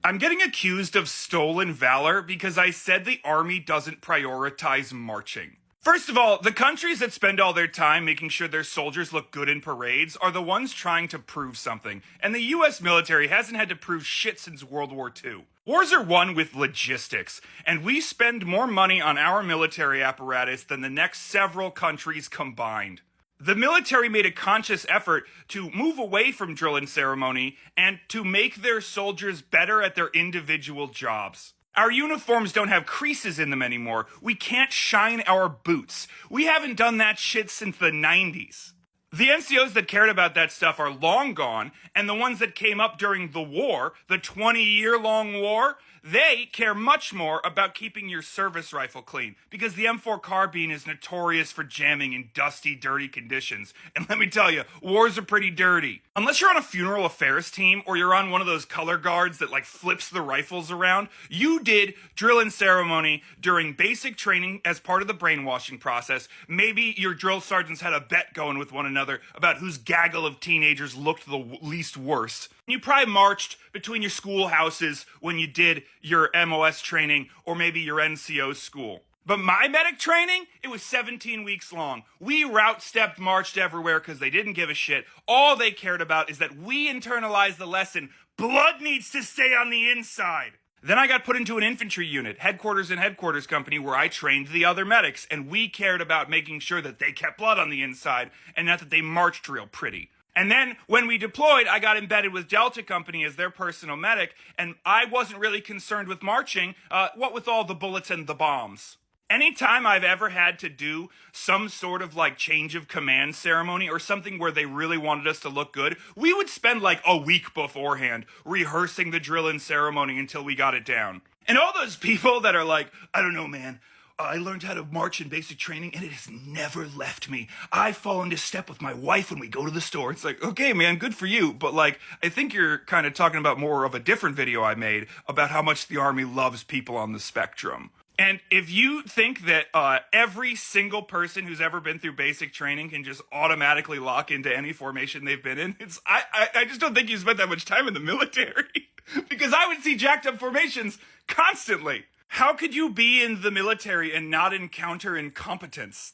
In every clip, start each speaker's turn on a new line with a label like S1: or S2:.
S1: I'm getting accused of stolen valor because I said the army doesn't prioritize marching. First of all, the countries that spend all their time making sure their soldiers look good in parades are the ones trying to prove something, and the US military hasn't had to prove shit since World War II. Wars are won with logistics, and we spend more money on our military apparatus than the next several countries combined. The military made a conscious effort to move away from drill and ceremony and to make their soldiers better at their individual jobs. Our uniforms don't have creases in them anymore. We can't shine our boots. We haven't done that shit since the 90s. The NCOs that cared about that stuff are long gone, and the ones that came up during the war, the 20-year-long war, they care much more about keeping your service rifle clean, because the M4 carbine is notorious for jamming in dusty, dirty conditions. And let me tell you, wars are pretty dirty. Unless you're on a funeral affairs team, or you're on one of those color guards that flips the rifles around, you did drill and ceremony during basic training as part of the brainwashing process. Maybe your drill sergeants had a bet going with one another about whose gaggle of teenagers looked the least worst. You probably marched between your schoolhouses when you did your MOS training or maybe your NCO school. But my medic training, it was 17 weeks long. We route stepped, marched everywhere because they didn't give a shit. All they cared about is that we internalized the lesson, blood needs to stay on the inside. Then I got put into an infantry unit, headquarters and headquarters company, where I trained the other medics, and we cared about making sure that they kept blood on the inside and not that they marched real pretty. And then when we deployed, I got embedded with Delta Company as their personal medic, and I wasn't really concerned with marching, what with all the bullets and the bombs. Anytime I've ever had to do some sort of change of command ceremony or something where they really wanted us to look good, we would spend a week beforehand rehearsing the drill and ceremony until we got it down. And all those people that are I don't know, man, I learned how to march in basic training and it has never left me. I fall into step with my wife when we go to the store. It's okay, man, good for you. But I think you're kind of talking about more of a different video I made about how much the Army loves people on the spectrum. And if you think that every single person who's ever been through basic training can just automatically lock into any formation they've been in, I just don't think you spent that much time in the military. Because I would see jacked up formations constantly. How could you be in the military and not encounter incompetence?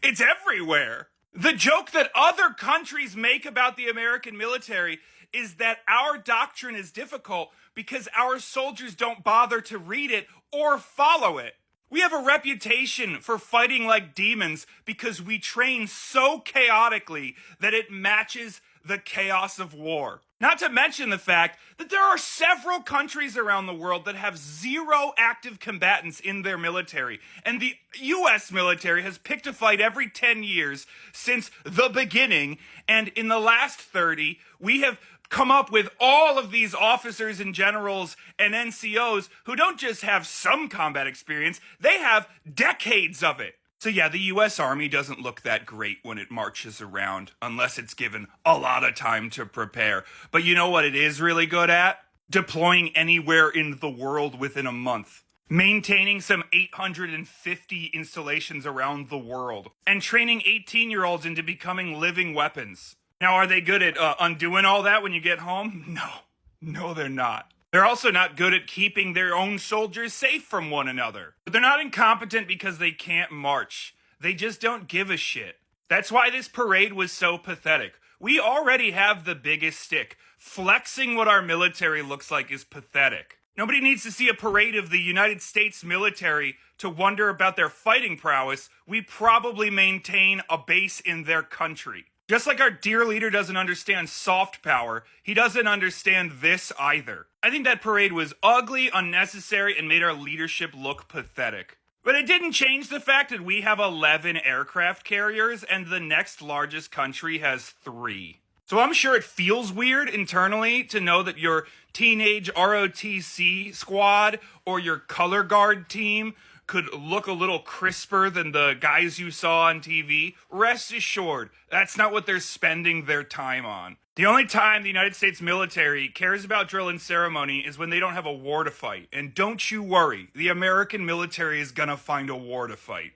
S1: It's everywhere. The joke that other countries make about the American military is that our doctrine is difficult because our soldiers don't bother to read it or follow it. We have a reputation for fighting like demons because we train so chaotically that it matches the chaos of war. Not to mention the fact that there are several countries around the world that have zero active combatants in their military. And the US military has picked a fight every 10 years since the beginning. And in the last 30, we have come up with all of these officers and generals and NCOs who don't just have some combat experience, they have decades of it. So yeah, the US Army doesn't look that great when it marches around, unless it's given a lot of time to prepare. But you know what it is really good at? Deploying anywhere in the world within a month. Maintaining some 850 installations around the world. And training 18-year-olds into becoming living weapons. Now, are they good at undoing all that when you get home? No, they're not. They're also not good at keeping their own soldiers safe from one another. But they're not incompetent because they can't march. They just don't give a shit. That's why this parade was so pathetic. We already have the biggest stick. Flexing what our military looks like is pathetic. Nobody needs to see a parade of the United States military to wonder about their fighting prowess. We probably maintain a base in their country. Just like our dear leader doesn't understand soft power, he doesn't understand this either. I think that parade was ugly, unnecessary, and made our leadership look pathetic. But it didn't change the fact that we have 11 aircraft carriers and the next largest country has 3. So I'm sure it feels weird internally to know that your teenage ROTC squad or your color guard team could look a little crisper than the guys you saw on TV. Rest assured, that's not what they're spending their time on. The only time the United States military cares about drill and ceremony is when they don't have a war to fight. And don't you worry, the American military is gonna find a war to fight.